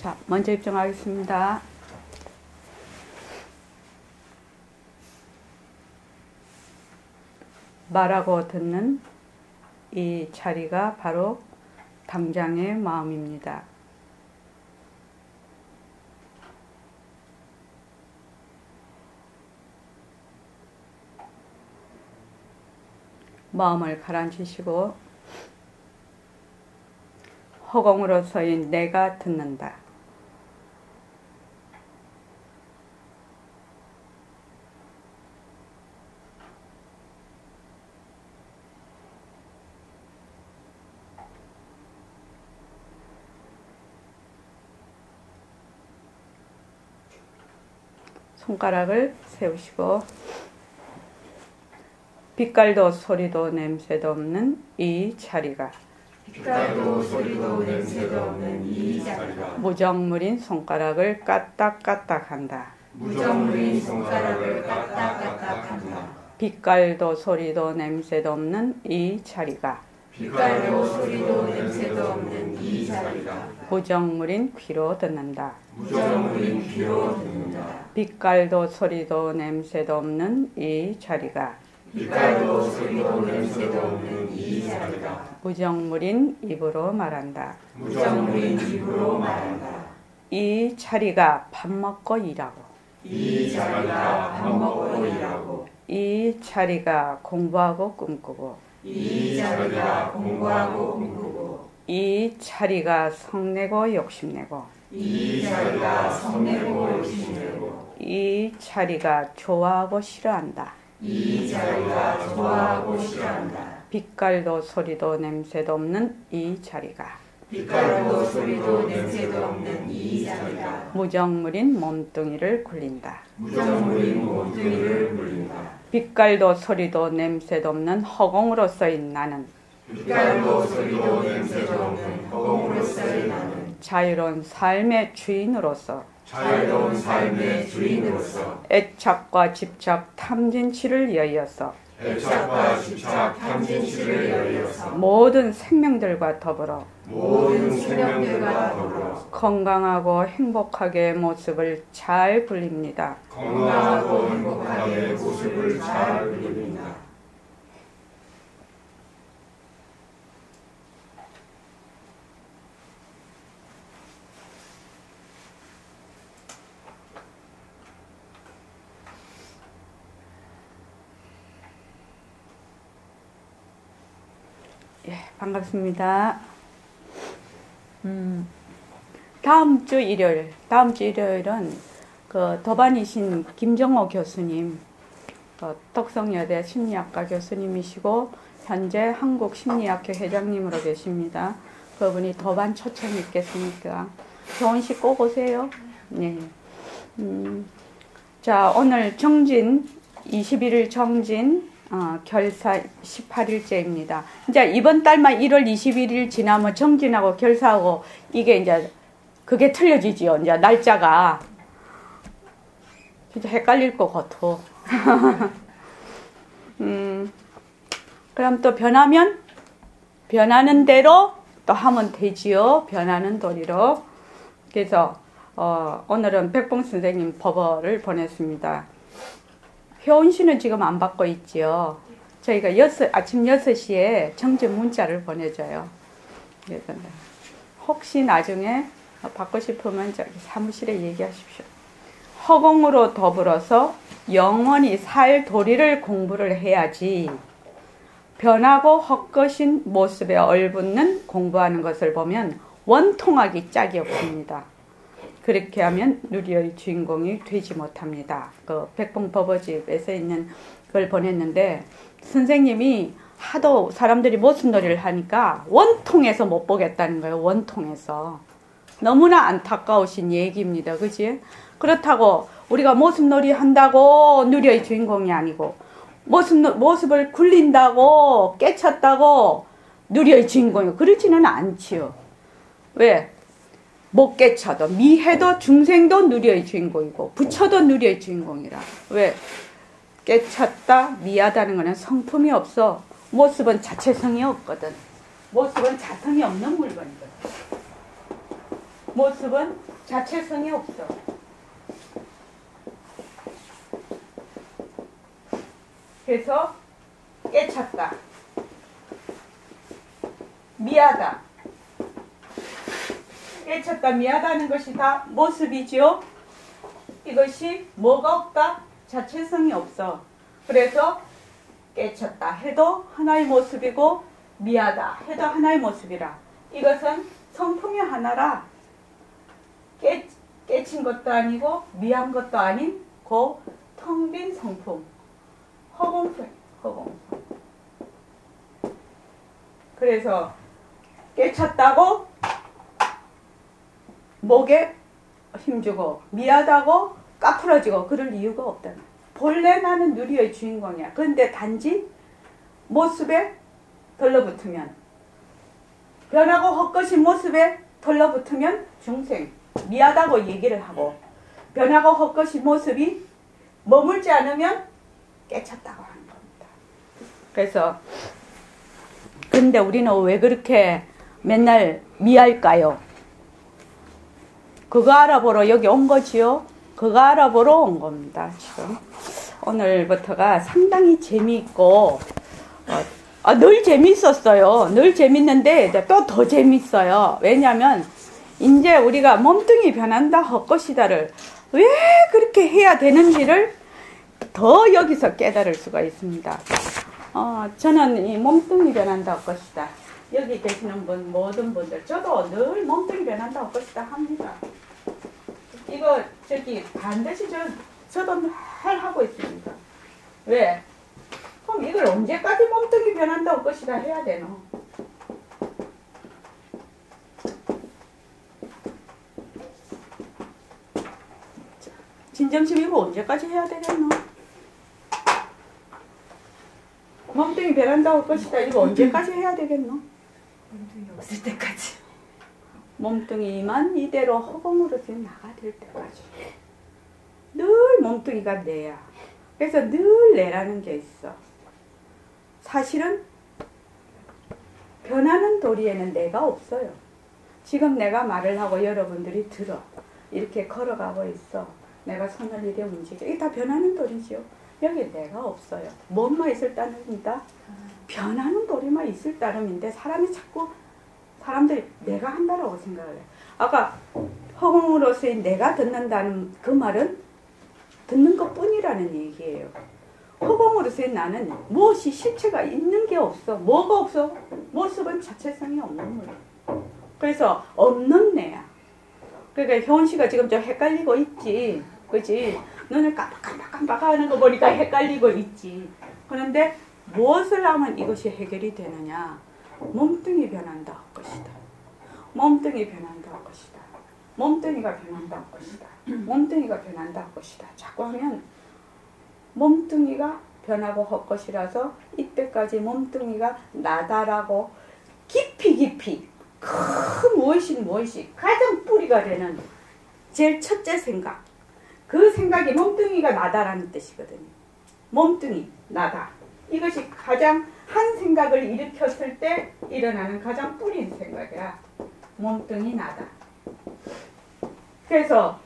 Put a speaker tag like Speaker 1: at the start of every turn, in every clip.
Speaker 1: 자, 먼저 입장하겠습니다. 말하고 듣는 이 자리가 바로 당장의 마음입니다. 마음을 가라앉히시고 허공으로서의 내가 듣는다. 손가락을 세우시고 빛깔도 소리도 냄새도 없는 이 자리가
Speaker 2: 빛깔도 소리도 냄새도 없는 이 자리가
Speaker 1: 무정물인 손가락을 까딱까딱한다.
Speaker 2: 무정물인 손가락을 까딱까딱한다.
Speaker 1: 빛깔도 소리도 냄새도 없는 이 자리가
Speaker 2: 빛깔도 소리도 냄새도 없는 이 자리가
Speaker 1: 무정물인 귀로 듣는다.
Speaker 2: 무정물인 귀로 듣는다.
Speaker 1: 빛깔도 소리도 냄새도 없는 이 자리가
Speaker 2: 빛깔도 소리도 냄새도 없는 이 자리가
Speaker 1: 무정물인 입으로 말한다.
Speaker 2: 무정물인 입으로 말한다.
Speaker 1: 이 자리가 밥 먹고 일하고
Speaker 2: 이 자리가 밥 먹고 일하고
Speaker 1: 이 자리가 공부하고 꿈꾸고
Speaker 2: 이 자리가 공부하고 꿈꾸고
Speaker 1: 이 자리가 성내고 욕심내고
Speaker 2: 이 자리가 성내고 욕심내고
Speaker 1: 이 자리가 좋아하고 싫어한다.
Speaker 2: 이 자리가 좋아하고 싫어한다.
Speaker 1: 빛깔도 소리도 냄새도 없는 이 자리가
Speaker 2: 빛깔도 소리도 냄새도 없는 이 자리가
Speaker 1: 무정물인 몸뚱이를 굴린다.
Speaker 2: 무정물인 몸뚱이를 굴린다.
Speaker 1: 빛깔도 소리도 냄새도 없는 허공으로서의 나는
Speaker 2: 빛깔도 소리도 냄새도 없는 허공으로서의 나는
Speaker 1: 자유로운 삶의 주인으로서
Speaker 2: 자유로운 삶의 주인으로서
Speaker 1: 애착과 집착 탐진치를 여의어서
Speaker 2: 애착과 집착 탐진치를 열려서
Speaker 1: 모든 생명들과 더불어
Speaker 2: 모든 생명들과 더불어
Speaker 1: 건강하고 행복하게 모습을 잘 굴립니다.
Speaker 2: 건강하고 행복하게 모습을 잘 굴립니다.
Speaker 1: 예, 반갑습니다. 다음 주 일요일은 그 도반이신 김정호 교수님, 덕성여대 심리학과 교수님이시고 현재 한국심리학회 회장님으로 계십니다. 그분이 도반 초청이 있겠습니까? 좋은 시 꼭 오세요. 네. 자, 오늘 정진 21일 정진. 결사 18일째입니다. 이제 이번 달만 1월 21일 지나면 정진하고 결사하고 이게 이제 그게 틀려지지요. 이제 날짜가 진짜 헷갈릴 것 같아. 그럼 또 변하는 대로 또 하면 되지요. 변하는 도리로. 그래서 오늘은 백봉 선생님 법어를 보냈습니다. 효은 씨는 지금 안 받고 있지요. 저희가 아침 6시에 정진 문자를 보내줘요. 그래서 혹시 나중에 받고 싶으면 저기 사무실에 얘기하십시오. 허공으로 더불어서 영원히 살 도리를 공부를 해야지 변하고 헛것인 모습에 얼붙는 공부하는 것을 보면 원통하기 짝이 없습니다. 그렇게 하면 누리의 주인공이 되지 못합니다. 그 백봉법어집에서 있는 걸 보냈는데 선생님이 하도 사람들이 모습놀이를 하니까 원통해서 못 보겠다는 거예요. 원통해서. 너무나 안타까우신 얘기입니다. 그치? 그렇다고 우리가 모습놀이 한다고 누리의 주인공이 아니고 모습을 굴린다고 깨쳤다고 누리의 주인공이 그렇지는 않지요. 왜? 못 깨쳐도 미해도 중생도 누리의 주인공이고 부처도 누리의 주인공이라. 왜? 깨쳤다 미하다는 것은 성품이 없어. 모습은 자체성이 없거든. 모습은 자성이 없는 물건이거든. 모습은 자체성이 없어. 그래서 깨쳤다, 미하다. 깨쳤다, 미하다는 것이 다 모습이죠. 이것이 뭐가 없다? 자체성이 없어. 그래서 깨쳤다 해도 하나의 모습이고 미하다 해도 하나의 모습이라. 이것은 성품이 하나라. 깨친 것도 아니고 미한 것도 아닌 그 텅 빈 성품. 허공성. 그래서 깨쳤다고 목에 힘주고 미하다고 까풀어지고 그럴 이유가 없다. 본래 나는 누리의 주인공이야. 그런데 단지 모습에 덜러붙으면, 변하고 헛것인 모습에 덜러붙으면 중생, 미하다고 얘기를 하고, 변하고 헛것인 모습이 머물지 않으면 깨쳤다고 하는 겁니다. 그래서 근데 우리는 왜 그렇게 맨날 미할까요? 그거 알아보러 여기 온 거지요? 그거 알아보러 온 겁니다. 지금 오늘부터가 상당히 재미있고 늘 재밌었어요. 늘 재밌는데 또 더 재밌어요. 왜냐하면 이제 우리가 몸뚱이 변한다 헛것이다를 왜 그렇게 해야 되는지를 더 여기서 깨달을 수가 있습니다. 저는 이 몸뚱이 변한다 헛것이다, 여기 계시는 분 모든 분들 저도 늘 몸뚱이 변한다 헛것이다 합니다. 이거 반드시 저도 늘 하고 있습니다. 왜? 그럼 이걸 언제까지 몸뚱이 변한다 헛것이다 해야 되노? 진정심 이거 언제까지 해야 되겠노? 몸뚱이 변한다 헛것이다 이거 언제까지 해야 되겠노?
Speaker 2: 몸뚱이 없을 때까지.
Speaker 1: 몸뚱이만 이대로 허공으로서 나가될 때까지. 늘 몸뚱이가 내야. 그래서 늘 내라는 게 있어. 사실은 변하는 도리에는 내가 없어요. 지금 내가 말을 하고 여러분들이 들어. 이렇게 걸어가고 있어. 내가 손을 이래 움직여. 이게 다 변하는 도리죠. 여기 내가 없어요. 뭔만 있을 따름이다? 변하는 도리만 있을 따름인데 사람들이 내가 한다라고 생각을 해. 아까 허공으로서의 내가 듣는다는 그 말은 듣는 것뿐이라는 얘기예요. 허공으로서의 나는 무엇이 실체가 있는 게 없어. 뭐가 없어? 모습은 자체성이 없는 물. 그래서 없는 내야. 그러니까 효은 씨가 지금 좀 헷갈리고 있지. 그지? 눈을 깜빡깜빡 하는 거 보니까 헷갈리고 있지. 그런데 무엇을 하면 이것이 해결이 되느냐? 몸뚱이 변한다 할 것이다. 몸뚱이 변한다 할 것이다. 몸뚱이가 변한다 할 것이다. 몸뚱이가 변한다 할 것이다. 자꾸 하면 몸뚱이가 변하고 할 것이라서 이때까지 몸뚱이가 나다라고 깊이 큰 무엇이 가장 뿌리가 되는 제일 첫째 생각, 그 생각이 몸뚱이가 나다라는 뜻이거든요. 몸뚱이 나다, 이것이 가장 한 생각을 일으켰을 때 일어나는 가장 뿌린 생각이야. 몸뚱이 나다. 그래서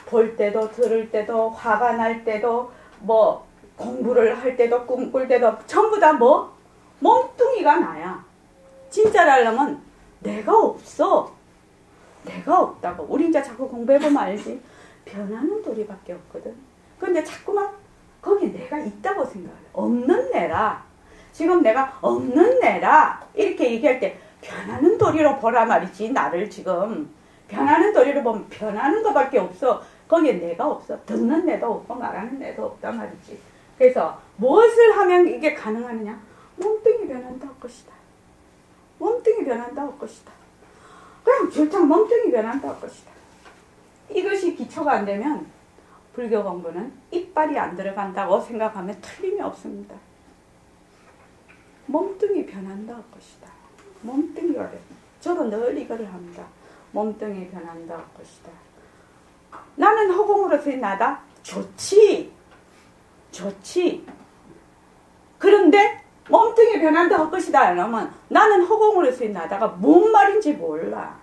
Speaker 1: 볼 때도 들을 때도 화가 날 때도 뭐 공부를 할 때도 꿈꿀 때도 전부 다 뭐? 몸뚱이가 나야. 진짜로 하려면 내가 없어. 내가 없다고. 우리 이제 자꾸 공부해보면 알지. 변하는 도리밖에 없거든. 근데 자꾸만 거기 내가 있다고 생각해. 없는 내라. 지금 내가 없는 내라 이렇게 얘기할 때 변하는 도리로 보라 말이지. 나를 지금 변하는 도리로 보면 변하는 것밖에 없어. 거기에 내가 없어. 듣는 내도 없고 말하는 내도 없단 말이지. 그래서 무엇을 하면 이게 가능하느냐? 몸뚱이 변한다 할 것이다. 몸뚱이 변한다 할 것이다. 그냥 줄창 몸뚱이 변한다 할 것이다. 이것이 기초가 안 되면 불교 공부는 이빨이 안 들어간다고 생각하면 틀림이 없습니다. 몸뚱이 변한다 할 것이다. 몸뚱이가 변한다. 저도 늘 이거를 합니다. 몸뚱이 변한다 할 것이다. 나는 허공으로서의 나다? 좋지. 그런데 몸뚱이 변한다 할 것이다. 그러면 나는 허공으로서의 나다가 뭔 말인지 몰라.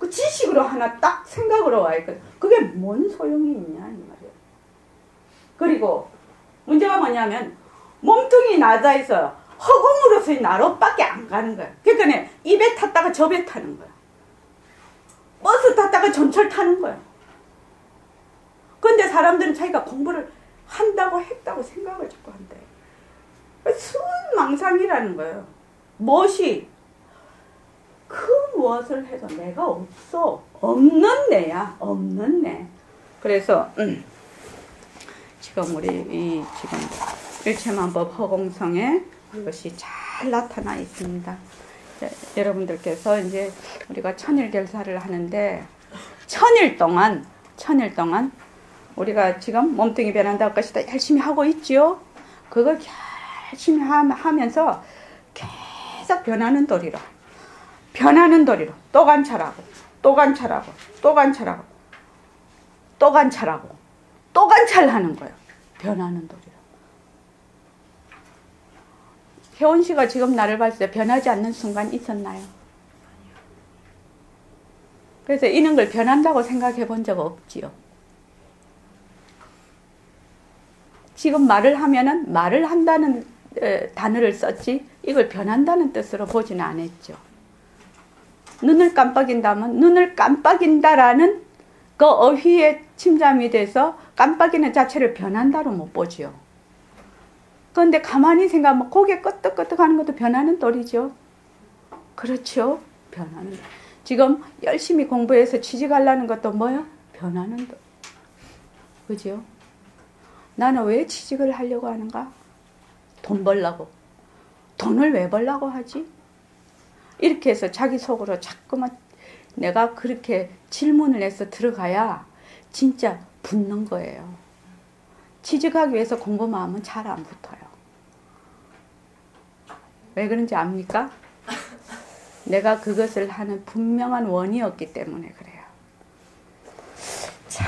Speaker 1: 그 지식으로 하나 딱 생각으로 와 있거든. 그게 뭔 소용이 있냐 이 말이에요. 그리고 문제가 뭐냐면 몸뚱이 낮아 있어요. 허공으로서의 나로밖에 안 가는 거야. 그러니까 이 배 탔다가 저 배 타는 거야. 버스 탔다가 전철 타는 거야. 그런데 사람들은 자기가 공부를 한다고 했다고 생각을 자꾸 한대. 순망상이라는 거예요. 무엇이 그 무엇을 해도 내가 없어. 없는 내야. 없는 내. 그래서 지금 우리 지금 일체만법 허공성에 이것이 잘 나타나 있습니다. 여러분들께서 이제 우리가 천일결사를 하는데 천일 동안 우리가 지금 몸뚱이 변한다고 것이다 열심히 하고 있죠. 그걸 열심히 하면서 계속 변하는 도리로 또 관찰하고 또 관찰하고 또 관찰하고 또 관찰하고 또 관찰하는 거예요. 변하는 도리로. 혜원 씨가 지금 나를 봤을 때 변하지 않는 순간 있었나요? 그래서 이런 걸 변한다고 생각해 본 적 없지요. 지금 말을 하면은 말을 한다는 단어를 썼지 이걸 변한다는 뜻으로 보지는 않았죠. 눈을 깜빡인다면 눈을 깜빡인다라는 그 어휘에 침잠이 돼서 깜빡이는 자체를 변한다로 못 보지요. 그런데 가만히 생각하면 고개 끄덕끄덕 하는 것도 변하는 도리죠. 그렇죠. 변하는. 지금 열심히 공부해서 취직하려는 것도 뭐야? 변하는 도리. 그죠? 나는 왜 취직을 하려고 하는가? 돈 벌려고. 돈을 왜 벌려고 하지? 이렇게 해서 자기 속으로 자꾸만 내가 그렇게 질문을 해서 들어가야 진짜 붙는 거예요. 취직하기 위해서 공부만 하면 잘 안 붙어요. 왜 그런지 압니까? 내가 그것을 하는 분명한 원이었기 때문에 그래요. 자,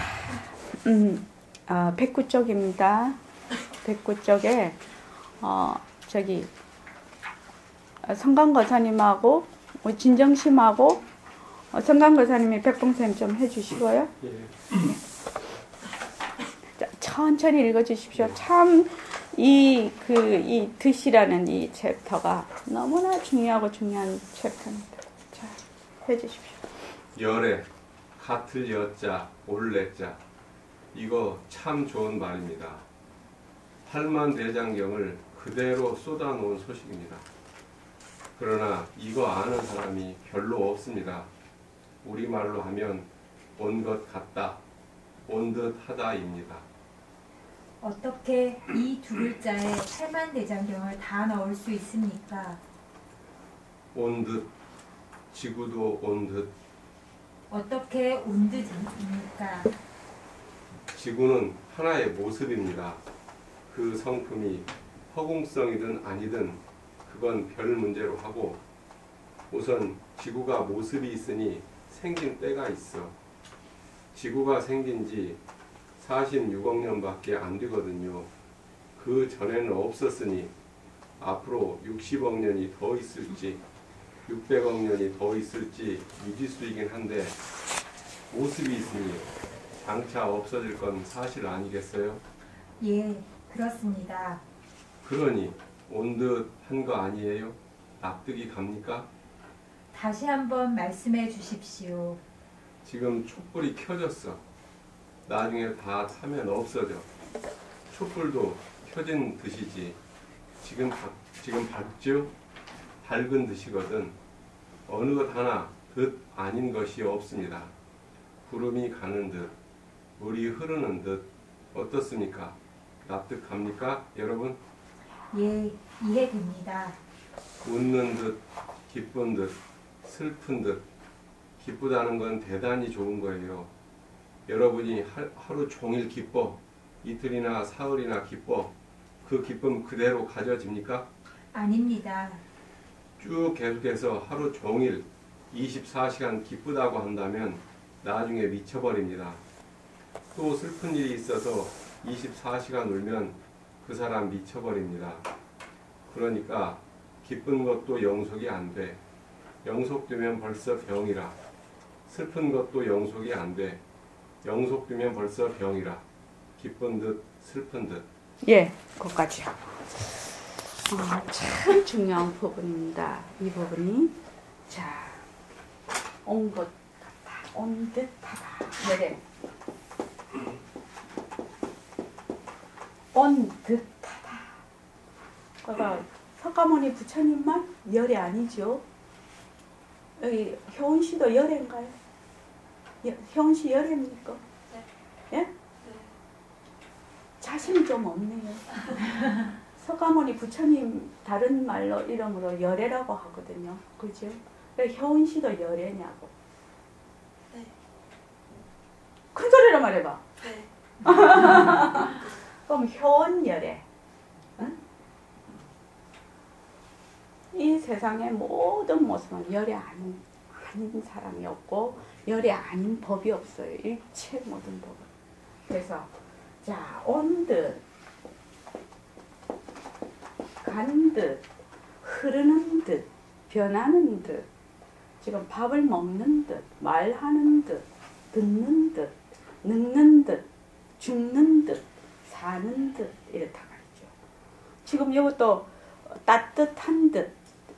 Speaker 1: 109쪽입니다. 109쪽에 저기 성강거사님하고 진정심하고 성강거사님이 백봉쌤 좀 해주시고요. 예. 자, 천천히 읽어주십시오. 참 이 듯이라는 이 챕터가 너무나 중요하고 중요한 챕터입니다. 자, 해주십시오.
Speaker 2: 열에 같을 여자 올레자 이거 참 좋은 말입니다. 팔만대장경을 그대로 쏟아놓은 소식입니다. 그러나 이거 아는 사람이 별로 없습니다. 우리말로 하면 온 것 같다, 온 듯 하다입니다.
Speaker 3: 어떻게 이 두 글자에 팔만대장경을 다 넣을 수 있습니까?
Speaker 2: 온 듯, 지구도 온 듯.
Speaker 3: 어떻게 온 듯입니까?
Speaker 2: 지구는 하나의 모습입니다. 그 성품이 허공성이든 아니든 그건 별 문제로 하고 우선 지구가 모습이 있으니 생긴 때가 있어. 지구가 생긴 지 46억 년밖에 안 되거든요. 그 전에는 없었으니 앞으로 60억 년이 더 있을지 600억 년이 더 있을지 미지수이긴 한데 모습이 있으니 장차 없어질 건 사실 아니겠어요?
Speaker 3: 예, 그렇습니다.
Speaker 2: 그러니 온 듯 한 거 아니에요? 납득이 갑니까?
Speaker 3: 다시 한번 말씀해 주십시오.
Speaker 2: 지금 촛불이 켜졌어. 나중에 다 타면 없어져. 촛불도 켜진 듯이지. 지금 밝죠? 밝은 듯이거든. 어느 것 하나 듯 아닌 것이 없습니다. 구름이 가는 듯, 물이 흐르는 듯. 어떻습니까? 납득합니까, 여러분?
Speaker 3: 예, 이해됩니다.
Speaker 2: 웃는 듯, 기쁜 듯, 슬픈 듯. 기쁘다는 건 대단히 좋은 거예요. 여러분이 하루 종일 기뻐, 이틀이나 사흘이나 기뻐, 그 기쁨 그대로 가져집니까?
Speaker 3: 아닙니다.
Speaker 2: 쭉 계속해서 하루 종일 24시간 기쁘다고 한다면 나중에 미쳐버립니다. 또 슬픈 일이 있어서 24시간 울면 그 사람 미쳐버립니다. 그러니까 기쁜 것도 영속이 안 돼. 영속되면 벌써 병이라. 슬픈 것도 영속이 안 돼. 영속되면 벌써 병이라. 기쁜 듯 슬픈 듯.
Speaker 1: 예, 그것까지요. 참 중요한 부분입니다. 이 부분이. 자, 온 것 같아. 온 듯하다. 네. 온 듯하다. 그러니까 석가모니 부처님만 열애 아니죠? 여기 효은 씨도 열애인가요? 효은 씨 열애입니까?
Speaker 4: 네.
Speaker 1: 예?
Speaker 4: 네.
Speaker 1: 자신이 좀 없네요. 석가모니 부처님 다른 말로 이름으로 열애라고 하거든요. 그죠? 효은 씨도 열애냐고.
Speaker 4: 네.
Speaker 1: 큰 소리로 말해봐.
Speaker 4: 네.
Speaker 1: 그럼 효은 열애. 응? 이 세상의 모든 모습은 열애 아닌 사람이 없고 열애 아닌 법이 없어요. 일체 모든 법은. 그래서 자, 온 듯, 간 듯, 흐르는 듯, 변하는 듯, 지금 밥을 먹는 듯, 말하는 듯, 듣는 듯, 늙는 듯, 죽는 듯, 사는 듯 이렇다 말이죠. 지금 이것도 따뜻한 듯,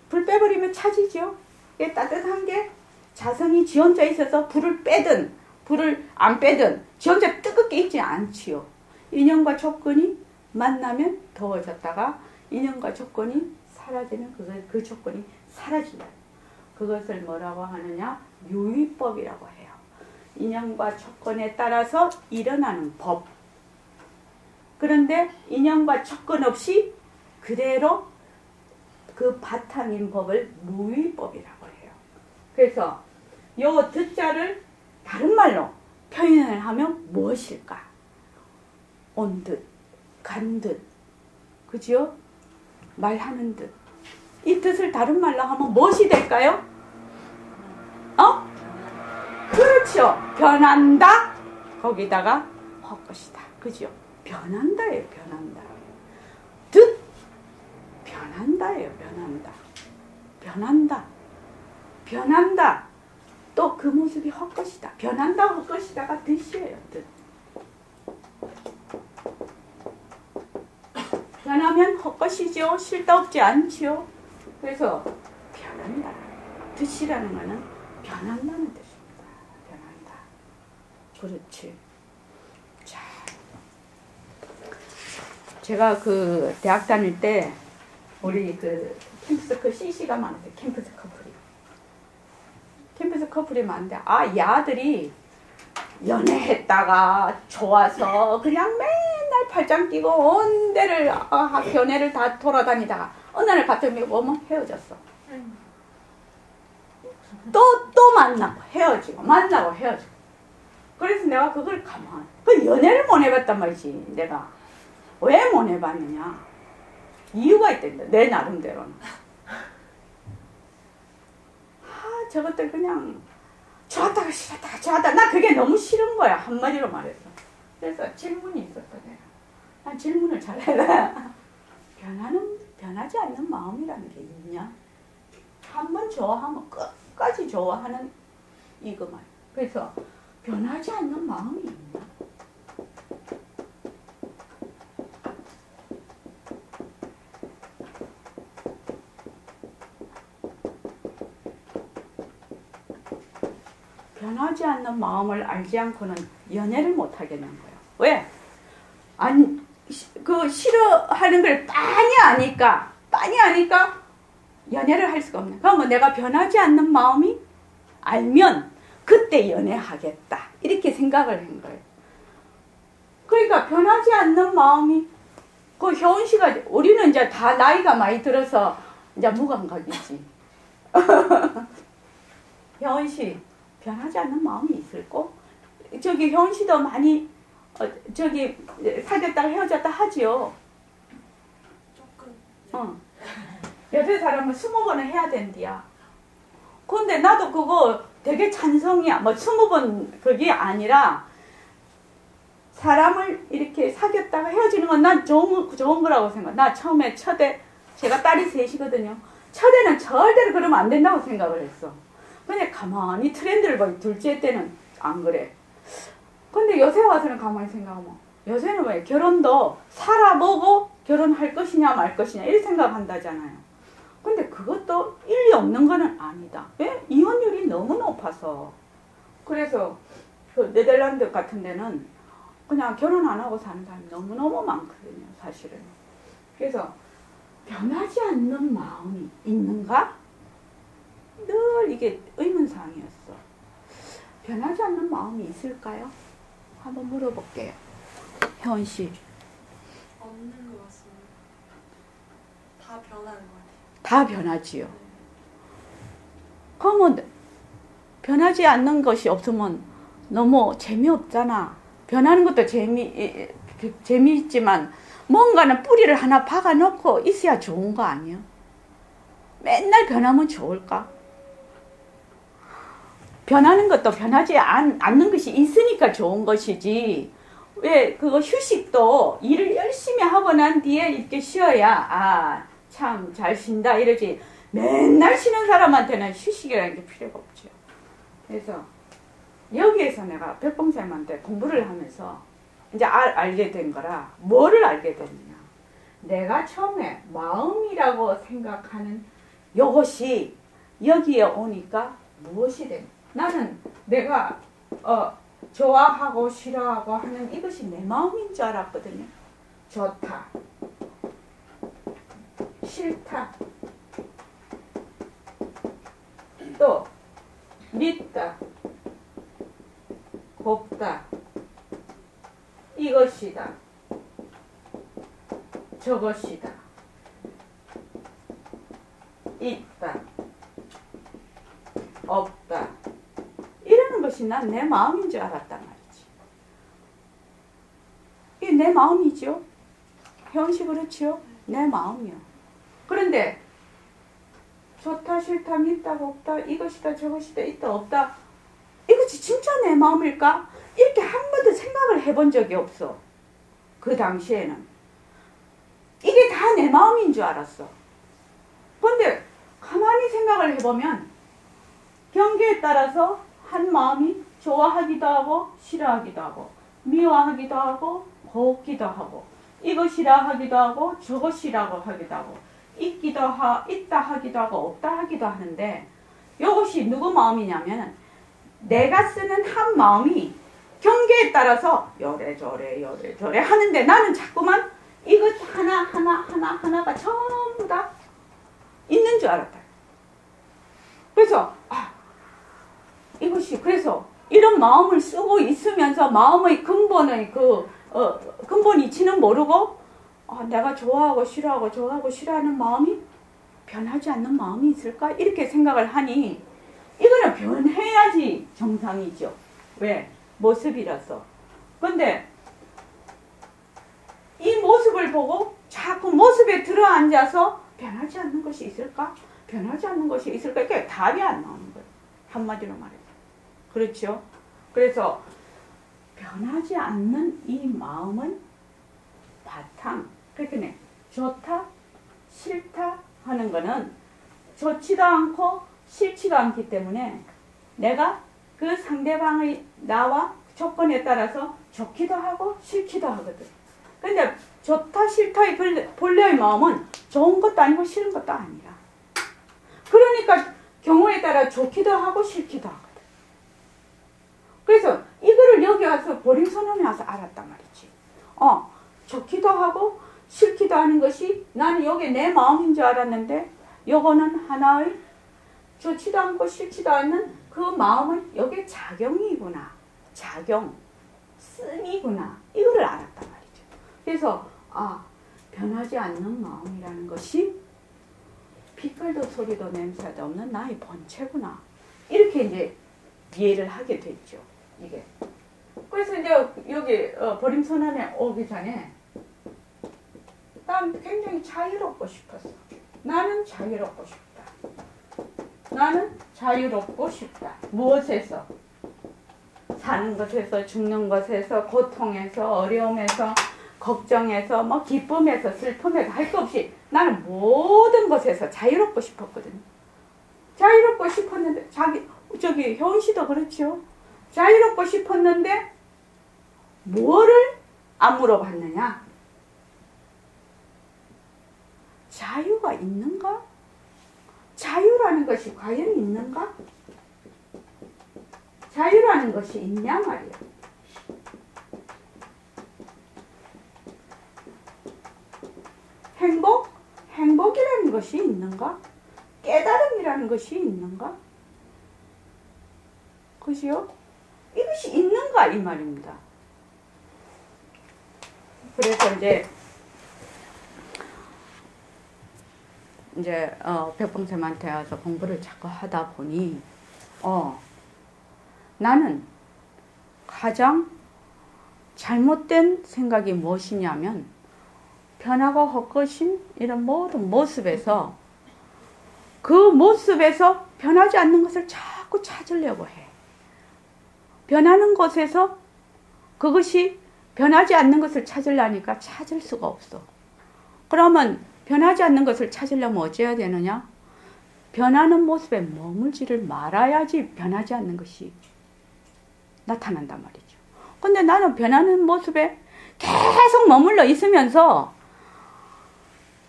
Speaker 1: 불 빼버리면 차지죠. 이게 따뜻한 게 자성이 지 혼자 있어서 불을 빼든 불을 안 빼든 지 혼자 뜨겁게 있지 않지요. 인연과 조건이 만나면 더워졌다가 인연과 조건이 사라지면 그 조건이 사라진다. 그것을 뭐라고 하느냐? 유의법이라고 해요. 인연과 조건에 따라서 일어나는 법. 그런데 인연과 조건 없이 그대로 그 바탕인 법을 무의법이라고 해요. 그래서 요 듣자를 다른 말로 표현을 하면 무엇일까? 온 듯, 간 듯, 그죠? 말하는 듯. 이 뜻을 다른 말로 하면 무엇이 될까요? 그렇죠. 변한다. 거기다가 헛것이다. 그죠? 변한다예요. 변한다. 듯 변한다예요. 변한다. 변한다. 변한다. 또 그 모습이 헛것이다. 변한다 헛것이다가 뜻이에요. 뜻. 변하면 헛것이죠. 쓸데없지 않죠. 그래서 변한다. 뜻이라는 것은 변한다는 뜻입니다. 변한다. 그렇지. 자, 제가 그 대학 다닐 때 우리 그 캠퍼스 그 CC가 많았어요. 캠퍼스 커플이. 캠퍼스 커플이 많은데 이 아들이 연애했다가 좋아서 그냥 맨날 팔짱 끼고 온 데를 교내를 다 돌아다니다가 어느 날 갑자기 오면 헤어졌어. 또 만나고 헤어지고 만나고 헤어지고. 그래서 내가 그걸 그 연애를 못 해봤단 말이지. 내가 왜 못 해봤느냐. 이유가 있던데 내 나름대로는. 저것들 그냥 좋았다가 싫었다가 좋았다. 나 그게 너무 싫은 거야. 한마디로 말해서. 그래서 질문이 있었어 내가. 난 질문을 잘해라. 변하지 않는 마음이라는 게 있냐? 한번 좋아하면 끝까지 좋아하는 이거 말. 그래서 변하지 않는 마음이 있나? 변하지 않는 마음을 알지 않고는 연애를 못 하겠는 거예요. 왜? 그 싫어하는 걸 빤히 아니까 연애를 할 수가 없네. 그러면 내가 변하지 않는 마음이 알면 그때 연애하겠다. 이렇게 생각을 한 거예요. 그러니까 변하지 않는 마음이 그 효은 씨가 우리는 이제 다 나이가 많이 들어서 이제 무감각이지. 효은 씨 변하지 않는 마음이 있을까? 저기 효은 씨도 많이 저기 사귀었다가 헤어졌다 하지요.
Speaker 4: 조금.
Speaker 1: 여자 사람은 20번은 해야 된디야. 근데 나도 그거 되게 찬성이야. 20번 그게 아니라 사람을 이렇게 사귀었다가 헤어지는 건 난 좋은 거라고 생각해. 나 처음에 첫애 제가 딸이 셋이거든요. 첫애는 절대로 그러면 안 된다고 생각을 했어. 근데 가만히 트렌드를 봐. 둘째 때는 안 그래. 근데 요새 와서는 가만히 생각하면 요새는 왜 결혼도 살아보고 결혼할 것이냐 말 것이냐 이렇게 생각한다잖아요. 근데 그것도 일리 없는 거는 아니다. 왜? 이혼율이 너무 높아서. 그래서 그 네덜란드 같은 데는 그냥 결혼 안 하고 사는 사람이 너무너무 많거든요, 사실은. 그래서 변하지 않는 마음이 있는가? 늘 이게 의문사항이었어. 변하지 않는 마음이 있을까요? 한번 물어볼게요. 혜원 씨.
Speaker 4: 없는 것 같습니다. 다 변하는 것 같아요.
Speaker 1: 다 변하지요. 그러면 변하지 않는 것이 없으면 너무 재미없잖아. 변하는 것도 재미있지만 뭔가는 뿌리를 하나 박아놓고 있어야 좋은 거 아니에요? 맨날 변하면 좋을까? 변하는 것도 변하지 않는 것이 있으니까 좋은 것이지. 왜 그거 휴식도 일을 열심히 하고 난 뒤에 이렇게 쉬어야 참 잘 쉰다 이러지. 맨날 쉬는 사람한테는 휴식이라는 게 필요가 없죠. 그래서 여기에서 내가 백봉쌤한테 공부를 하면서 이제 알게 된 거라. 뭐를 알게 됐느냐. 내가 처음에 마음이라고 생각하는 요것이 여기에 오니까 무엇이 됩니까? 나는 내가 좋아하고 싫어하고 하는 이것이 내 마음인 줄 알았거든요. 좋다, 싫다, 또 밉다, 곱다, 이것이다, 저것이다, 있다, 없다. 이러는 것이 난 내 마음인 줄 알았단 말이지. 이게 내 마음이죠. 혜원 씨 그렇지요? 내 마음이요. 그런데 좋다, 싫다, 밉다, 곱다, 이것이다, 저것이다, 있다, 없다. 이것이 진짜 내 마음일까? 이렇게 한 번도 생각을 해본 적이 없어. 그 당시에는. 이게 다 내 마음인 줄 알았어. 그런데 가만히 생각을 해보면 경계에 따라서 한 마음이 좋아하기도 하고 싫어하기도 하고 미워하기도 하고 곱기도 하고 이것이라 하기도 하고 저것이라고 하기도 하고 있다 하기도 하고 없다 하기도 하는데 이것이 누구 마음이냐면 내가 쓰는 한 마음이 경계에 따라서 요래저래 하는데 나는 자꾸만 이것 하나가 전부 다 있는 줄 알았다. 그래서 이것이 그래서 이런 마음을 쓰고 있으면서 마음의 근본의 근본이 지는 모르고 내가 좋아하고 싫어하는 마음이 변하지 않는 마음이 있을까? 이렇게 생각을 하니 이거는 변해야지 정상이죠. 왜? 모습이라서. 근데 이 모습을 보고 자꾸 모습에 들어앉아서 변하지 않는 것이 있을까? 변하지 않는 것이 있을까? 이게 답이 안 나오는 거예요. 한마디로 말해서. 그렇죠? 그래서 변하지 않는 이 마음은 바탕. 그러니까 좋다, 싫다 하는 거는 좋지도 않고 싫지도 않기 때문에 내가 그 상대방의 나와 조건에 따라서 좋기도 하고 싫기도 하거든. 근데 좋다, 싫다의 본래의 마음은 좋은 것도 아니고 싫은 것도 아니라. 그러니까 경우에 따라 좋기도 하고 싫기도 하거든. 그래서 이거를 여기 와서 보림선언에 와서 알았단 말이지. 좋기도 하고 싫기도 하는 것이 나는 여기 내 마음인 줄 알았는데 요거는 하나의 좋지도 않고 싫지도 않는 그 마음은 여기 작용이구나. 작용, 씀이구나. 이거를 알았단 말이죠. 그래서 변하지 않는 마음이라는 것이 빛깔도 소리도 냄새도 없는 나의 본체구나. 이렇게 이제 이해를 하게 됐죠. 이게. 그래서 이제 여기 보림선언에 오기 전에 난 굉장히 자유롭고 싶었어. 나는 자유롭고 싶다. 나는 자유롭고 싶다. 무엇에서? 사는 것에서, 죽는 것에서, 고통에서, 어려움에서, 걱정에서, 뭐 기쁨에서, 슬픔에서 할 것 없이 나는 모든 것에서 자유롭고 싶었거든요. 자유롭고 싶었는데 저기 효은 씨도 그렇죠. 자유롭고 싶었는데 뭐를 안 물어봤느냐? 자유가 있는가? 자유라는 것이 과연 있는가? 자유라는 것이 있냐 말이야. 행복이라는 것이 있는가? 깨달음이라는 것이 있는가? 그죠? 이것이 있는가 이 말입니다. 그래서 이제 백봉쌤한테 와서 공부를 자꾸 하다 보니 나는 가장 잘못된 생각이 무엇이냐면 변화가 헛것인 이런 모든 모습에서 그 모습에서 변하지 않는 것을 자꾸 찾으려고 해. 변하는 것에서 그것이 변하지 않는 것을 찾으려니까 찾을 수가 없어. 그러면 변하지 않는 것을 찾으려면 어찌해야 되느냐? 변하는 모습에 머물지를 말아야지 변하지 않는 것이 나타난단 말이죠. 근데 나는 변하는 모습에 계속 머물러 있으면서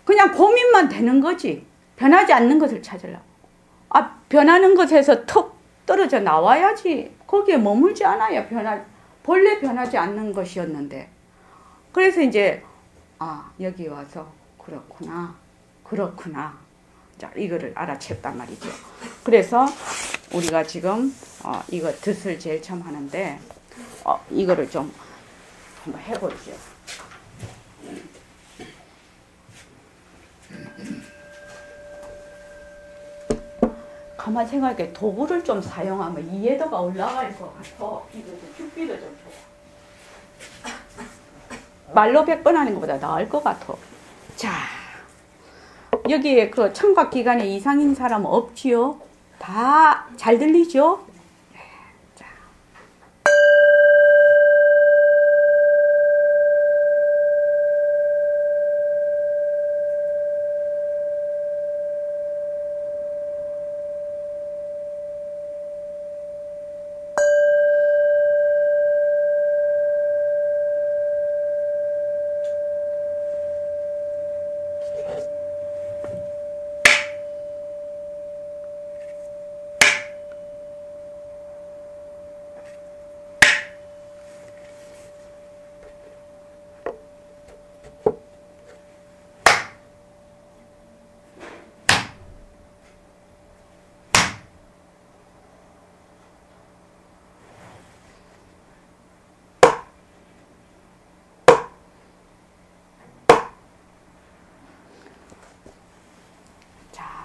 Speaker 1: 그냥 고민만 되는 거지. 변하지 않는 것을 찾으려고. 변하는 것에서 턱 떨어져 나와야지. 거기에 머물지 않아야 본래 변하지 않는 것이었는데. 그래서 이제 여기 와서 그렇구나. 자, 이거를 알아챘단 말이죠. 그래서 우리가 지금 이거 뜻을 제일 처음 하는데 이거를 좀 한번 해보죠. 가만 생각해. 도구를 좀 사용하면 이해도가 올라갈 것 같아. 이거 죽비도 좀 줘. 말로 100번 하는 것보다 나을 것 같아. 자, 여기에 그 청각 기관에 이상인 사람 없지요? 다 잘 들리죠? 네. 자.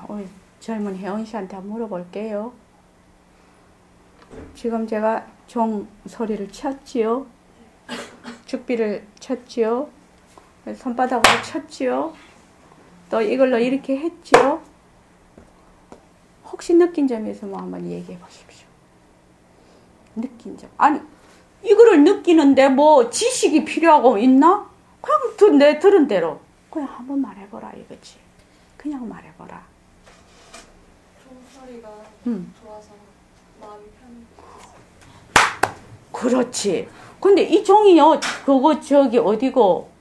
Speaker 1: 우리 젊은 혜원 씨한테 한번 물어볼게요. 지금 제가 종 소리를 쳤지요? 죽비를 쳤지요? 손바닥으로 쳤지요? 또 이걸로 이렇게 했지요? 혹시 느낀 점이 있으면 한번 얘기해 보십시오. 느낀 점. 아니, 이거를 느끼는데 뭐 지식이 필요하고 있나? 그냥 내 들은 대로 그냥 한번 말해보라 이거지. 그냥 말해보라.
Speaker 4: 종소리가 좋아서 마음이 편해졌어요.
Speaker 1: 그렇지. 근데 이 종이요, 어디고,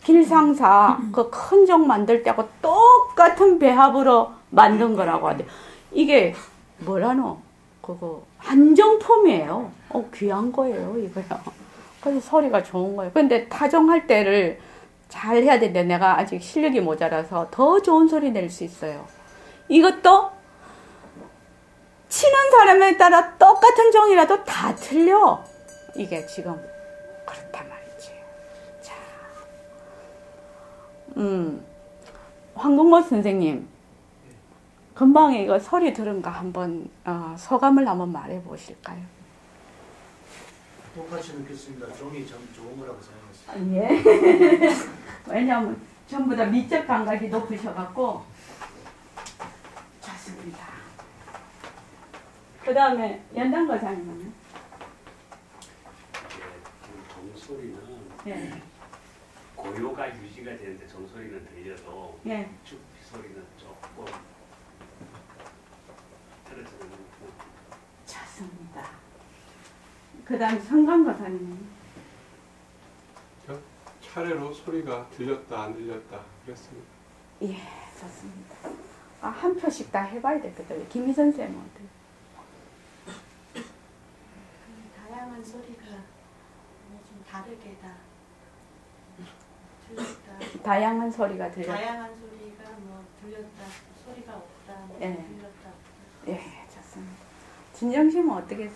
Speaker 1: 길상사, 그 큰 종 만들 때하고 똑같은 배합으로 만든 거라고 하대. 이게, 뭐라노? 한정품이에요. 귀한 거예요, 이거요. 그래서 소리가 좋은 거예요. 근데 타종할 때를 잘 해야 되는데 내가 아직 실력이 모자라서 더 좋은 소리 낼 수 있어요. 이것도 치는 사람에 따라 똑같은 종이라도 다 틀려. 이게 지금 그렇단 말이지. 자, 황금모 선생님, 금방 이거 소리 들은 거 한번 소감을 한번 말해 보실까요?
Speaker 5: 똑같이 느꼈습니다. 종이 참 좋은 거라고 생각했습니다.
Speaker 1: 예. 왜냐하면 전부 다 미적 감각이 높으셔갖고 좋습니다. 그 다음에 연단 거장님은요?
Speaker 6: 정소리는 고요가 유지가 되는데 정소리는 들려도 죽비 소리는 조금 떨어지는 거.
Speaker 1: 좋습니다. 그 다음 성광거사님.
Speaker 2: 차례로 소리가 들렸다 안 들렸다 그랬습니다.
Speaker 1: 예, 좋습니다. 아, 한 표씩 다 해봐야 되거든요. 김희 선생님은 어때요?
Speaker 4: 다양한 소리가 좀 다르게 다 들렸다.
Speaker 1: 다양한 소리가 들렸다.
Speaker 4: 다양한 소리가 뭐 들렸다, 소리가 없다, 뭐
Speaker 1: 예.
Speaker 4: 들렸다.
Speaker 1: 예, 좋습니다. 진정심은 어떻게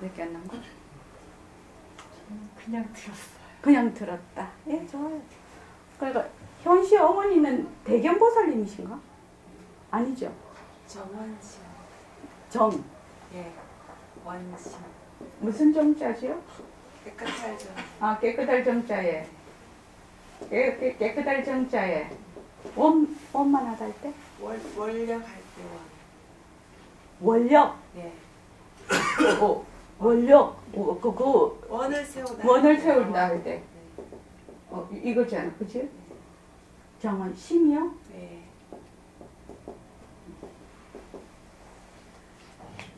Speaker 1: 느꼈는가?
Speaker 3: 저는 그냥 들었어요.
Speaker 1: 그냥 들었다. 예, 좋아요. 그러니까 현씨 어머니는 대견보살님이신가? 아니죠.
Speaker 7: 정원심.
Speaker 1: 정.
Speaker 7: 예. 원심.
Speaker 1: 무슨 정자지요?
Speaker 7: 깨끗할 정.
Speaker 1: 아, 깨끗할 정자에. 깨끗할 정자에. 원만 하다 할 때?
Speaker 7: 원력 할 때 원.
Speaker 1: 원력.
Speaker 7: 예.
Speaker 1: 원력.
Speaker 7: 원을 세우다.
Speaker 1: 원을 세운다 할 때.
Speaker 7: 네.
Speaker 1: 이거잖아. 그치? 정원, 심이요?
Speaker 7: 네.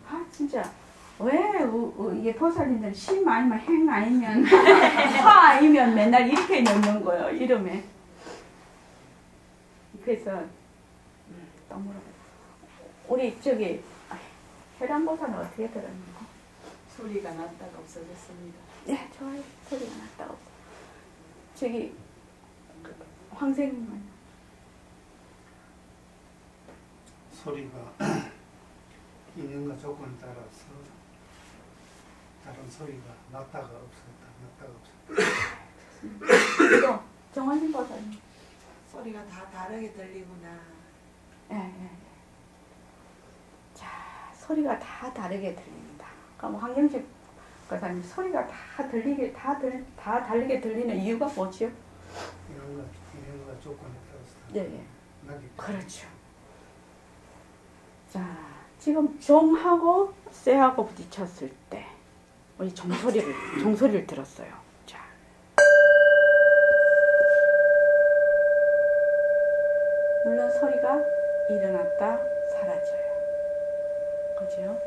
Speaker 1: 아, 진짜. 왜, 이게 보살님들 심 아니면 행 아니면 화 아니면 맨날 이렇게 넣는 거예요, 이름에. 그래서, 또 물어봐요. 우리 저기, 해란보살은 어떻게 들었는가?
Speaker 7: 소리가 났다가 없어졌습니다.
Speaker 1: 예, 좋아요. 소리가 났다고. 저기, 황생님은
Speaker 5: 소리가 기능과 조건에 따라서 다른 소리가 났다가 없었다, 났다가 없었다.
Speaker 1: 또, 정원님 보살님.
Speaker 7: 소리가 다 다르게 들리구나.
Speaker 1: 예. 자, 소리가 다 다르게 들립니다. 그럼 황경식 거사님 소리가 다 들리게 다 다르게 들리는 이유가 뭐지요?
Speaker 5: 기능과 조건에 따라서
Speaker 1: 네,
Speaker 5: 나기 때문에.
Speaker 1: 그렇죠. 자, 지금 종하고 쇠하고 부딪혔을 때 우리 종소리를 들었어요. 자, 물론 소리가 일어났다 사라져요. 그죠?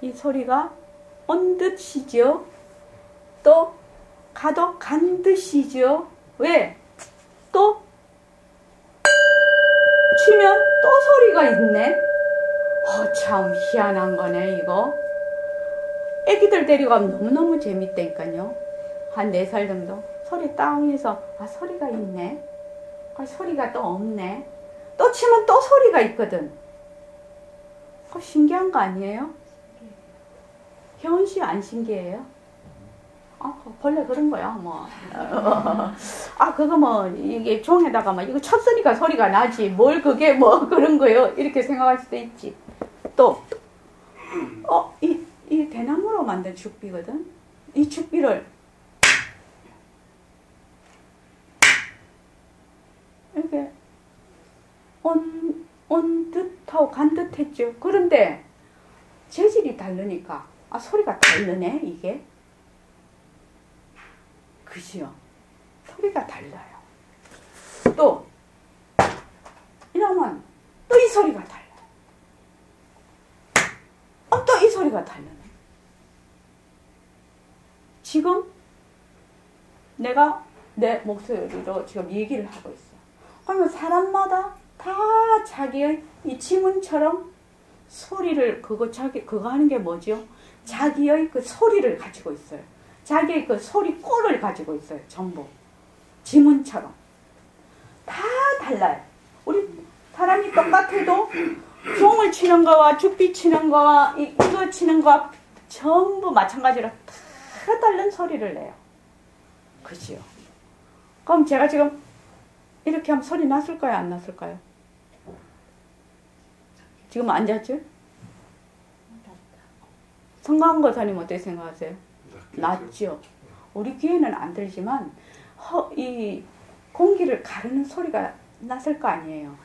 Speaker 1: 이 소리가 온 듯이죠. 또 가도 간 듯이죠. 왜? 또 치면 또 소리가 있네. 참 희한한 거네 이거. 애기들 데려가면 너무너무 재밌다니까요. 한 4살 정도 소리 땅 해서 아 소리가 있네. 소리가 또 없네. 또 치면 또 소리가 있거든. 신기한 거 아니에요? 혜원 씨 안 신기해요? 원래 그런 거야, 뭐. 그거 뭐, 이게 종에다가 막, 이거 쳤으니까 소리가 나지. 뭘 그게 뭐, 그런 거요. 이렇게 생각할 수도 있지. 또, 이 대나무로 만든 죽비거든? 이 죽비를, 이렇게, 온 듯하고 간 듯 했죠. 그런데, 재질이 다르니까, 소리가 다르네, 이게. 그지요? 소리가 달라요. 또 이러면 또 이 소리가 달라요. 또 이 소리가 다르네. 지금 내가 내 목소리로 지금 얘기를 하고 있어. 그러면 사람마다 다 자기의 이 지문처럼 소리를 그거 하는 게 뭐죠? 자기의 그 소리를 가지고 있어요. 자기의 그 소리 꼴을 가지고 있어요. 전부. 지문처럼. 다 달라요. 우리 사람이 똑같아도 종을 치는 거와 죽비 치는 거와 이거 치는 거와 전부 마찬가지로 다 다른 소리를 내요. 그죠? 그럼 제가 지금 이렇게 하면 소리 났을까요? 안 났을까요? 지금 앉았죠? 성광거사님 어떻게 생각하세요? 낫죠. 우리 귀에는 안 들지만 이 공기를 가르는 소리가 났을 거 아니에요.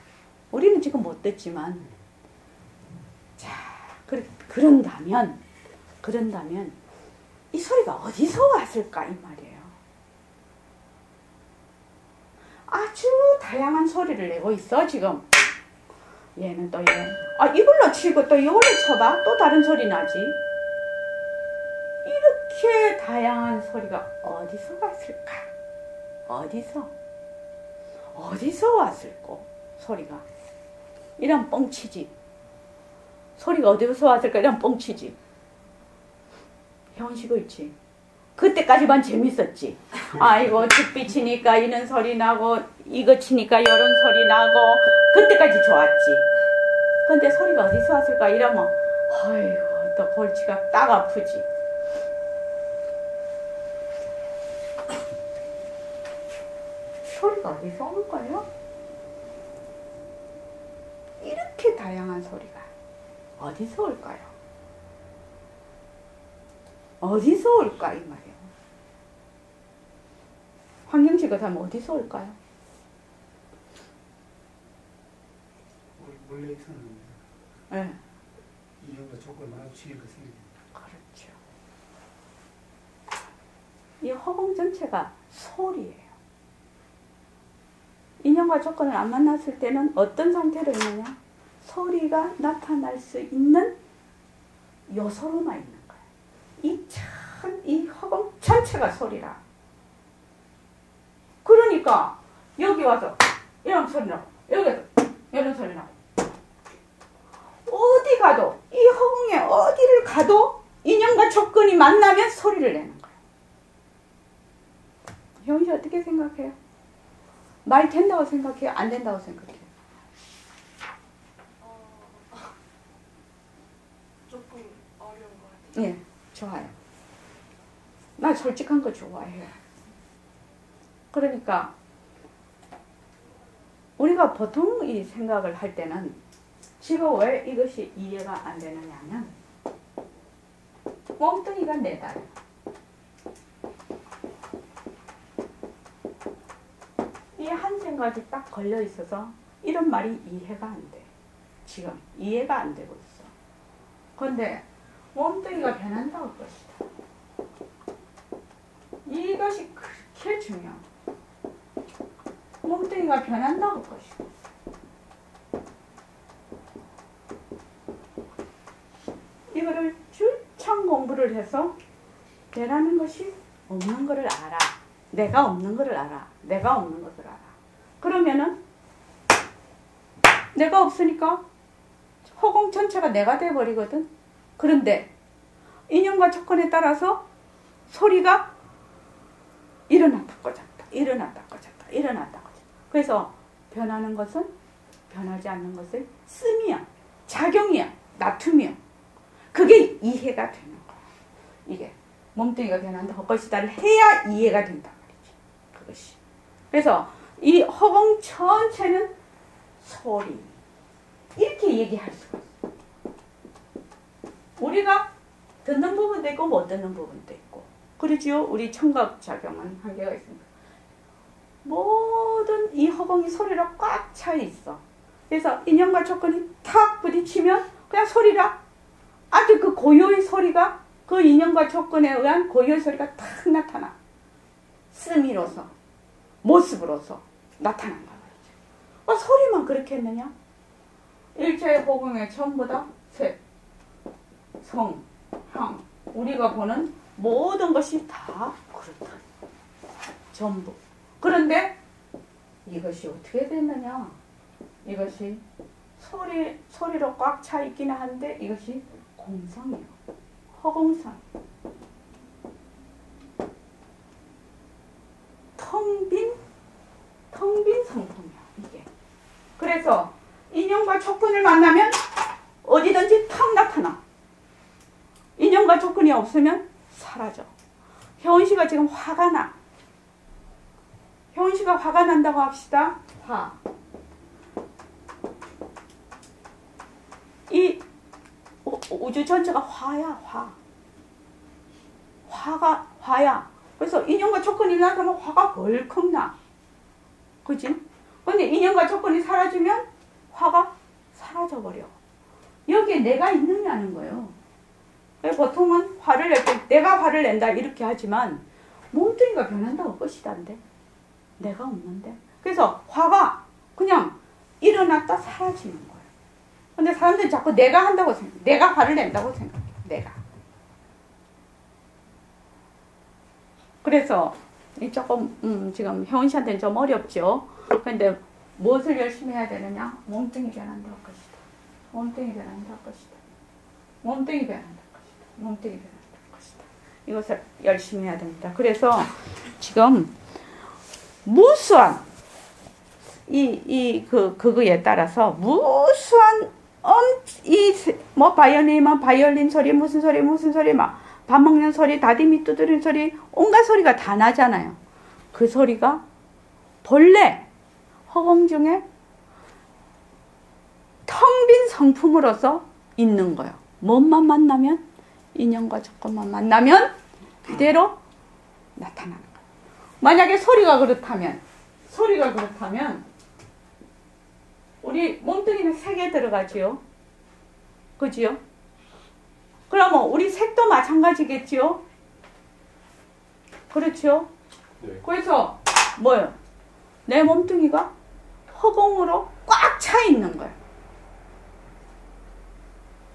Speaker 1: 우리는 지금 못 듣지만 자 그런다면 이 소리가 어디서 왔을까 이 말이에요. 아주 다양한 소리를 내고 있어 지금. 얘는 또 얘. 이걸로 치고 또 이걸로 쳐봐. 또 다른 소리 나지. 이렇게 다양한 소리가 어디서 왔을까? 어디서 왔을까? 소리가. 이런 뻥치지. 소리가 어디서 왔을까? 이런 뻥치지. 현식 있지. 그때까지만 재밌었지. 이거 집비 치니까 이런 소리 나고 이거 치니까 이런 소리 나고 그때까지 좋았지. 근데 소리가 어디서 왔을까 이러면 아이고 또 골치가 딱 아프지. 소리가 어디서 온 거예요? 이렇게 다양한 소리가 어디서 올까요? 어디서 올까 이 말이에요. 환경지가 하면 어디서 올까요?
Speaker 5: 원래 있었는데
Speaker 1: 네.
Speaker 5: 이념과 조건을 맞추니까 생깁니다.
Speaker 1: 그렇죠. 이 허공 전체가 소리예요. 인연과 조건을 안 만났을 때는 어떤 상태로 있느냐? 소리가 나타날 수 있는 요소로만 있는 거예요. 이 허공 전체가 소리라. 그러니까 여기 와서 이런 소리 나고 여기서 이런 소리 나고 어디 가도 이 허공에 어디를 가도 인연과 조건이 만나면 소리를 내는 거예요. 형이 씨 어떻게 생각해요? 말 된다고 생각해요? 안 된다고 생각해요?
Speaker 4: 조금 어려운 것 같아요.
Speaker 1: 예, 좋아요. 나 솔직한 거 좋아해요. 그러니까 우리가 보통 이 생각을 할 때는 지금 왜 이것이 이해가 안 되느냐면 멍뚱이가 내다요. 이 한 생각이 딱 걸려 있어서 이런 말이 이해가 안 돼. 지금 이해가 안 되고 있어. 그런데 몸뚱이가 변한다고 것이다. 이것이 그렇게 중요해. 몸뚱이가 변한다고 것이다. 이거를 줄창 공부를 해서 내라는 것이 없는 것을 알아. 내가 없는 것을 알아. 내가 없는 것을 알아. 그러면은 내가 없으니까 허공 전체가 내가 돼버리거든. 그런데 인연과 조건에 따라서 소리가 일어났다 꺼졌다 일어났다 꺼졌다 일어났다 꺼졌다. 그래서 변하는 것은 변하지 않는 것을 씀이야. 작용이야. 나툼이야. 그게 이해가 되는 거야. 이게 몸뚱이가 변한다 헛것이다를 해야 이해가 된단 말이지. 그것이. 그래서 이 허공 전체는 소리. 이렇게 얘기할 수가 있어. 우리가 듣는 부분도 있고 못 듣는 부분도 있고. 그러지요. 우리 청각작용은 한계가 있습니다. 모든 이 허공이 소리로 꽉 차 있어. 그래서 인연과 조건이 탁 부딪히면 그냥 소리라 아주 그 고유의 소리가 그 인연과 조건에 의한 고유의 소리가 탁 나타나. 씀이로서 모습으로서 나타난다 말이죠. 소리만 그렇게 했느냐? 일체의 허공에 전부 다 색, 성, 향 우리가 보는 모든 것이 다 그렇다. 전부. 그런데 이것이 어떻게 됐느냐? 이것이 소리로 꽉 차 있기는 한데 이것이 공성이에요. 허공성. 텅 빈 성품이야, 이게. 그래서 인연과 조건을 만나면 어디든지 탁 나타나. 인연과 조건이 없으면 사라져. 혜원 씨가 지금 화가 나. 혜원 씨가 화가 난다고 합시다. 화. 이 우주 전체가 화야, 화. 화가 화야. 그래서 인연과 조건이 나타나면 화가 벌컥 나. 그치? 근데 인연과 조건이 사라지면 화가 사라져버려. 여기에 내가 있느냐는 거예요. 보통은 화를 낼 때 내가 화를 낸다 이렇게 하지만 몸뚱이가 변한다고 끝이단데. 내가 없는데. 그래서 화가 그냥 일어났다 사라지는 거예요. 근데 사람들이 자꾸 내가 한다고 생각해. 내가 화를 낸다고 생각해. 내가. 그래서 조금 지금 혜원 씨한테는 좀 어렵죠. 근데 무엇을 열심히 해야 되느냐? 몸뚱이 변한다 할 것이다. 몸뚱이 변한다 할 것이다. 몸뚱이 변한다 할 것이다. 몸뚱이 변한다 할 것이다. 이것을 열심히 해야 됩니다. 그래서 지금 무수한 그거에 따라서 무수한 뭐 바이올린 소리 무슨 소리 막 밥 먹는 소리 다리미 두드리는 소리 온갖 소리가 다 나잖아요. 그 소리가 본래 허공 중에 텅 빈 성품으로서 있는 거예요. 뭔만 만나면 인연과 조건만 만나면 그대로 나타나는 거예요. 만약에 소리가 그렇다면 우리 몸뚱이는 색에 들어가지요. 그지요? 그러면 우리 색도 마찬가지겠지요? 그렇죠?
Speaker 2: 네.
Speaker 1: 그래서 뭐예요? 내 몸뚱이가 허공으로 꽉 차 있는 거예요.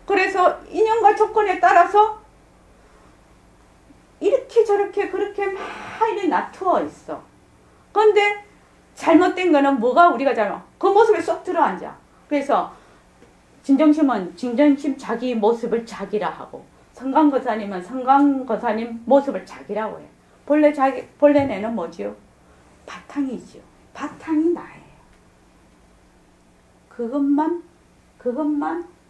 Speaker 1: 그래서 인연과 조건에 따라서 이렇게 저렇게 그렇게 막 이렇게 놔두어 있어. 그런데 잘못된 거는 뭐가 우리가 그 모습에 쏙 들어앉아. 그래서 진정심은 진정심 자기 모습을 자기라 하고 성강거사님은 성강거사님 모습을 자기라고 해. 본래 내는 뭐지요? 바탕이지요. 바탕이 나예요. 그것만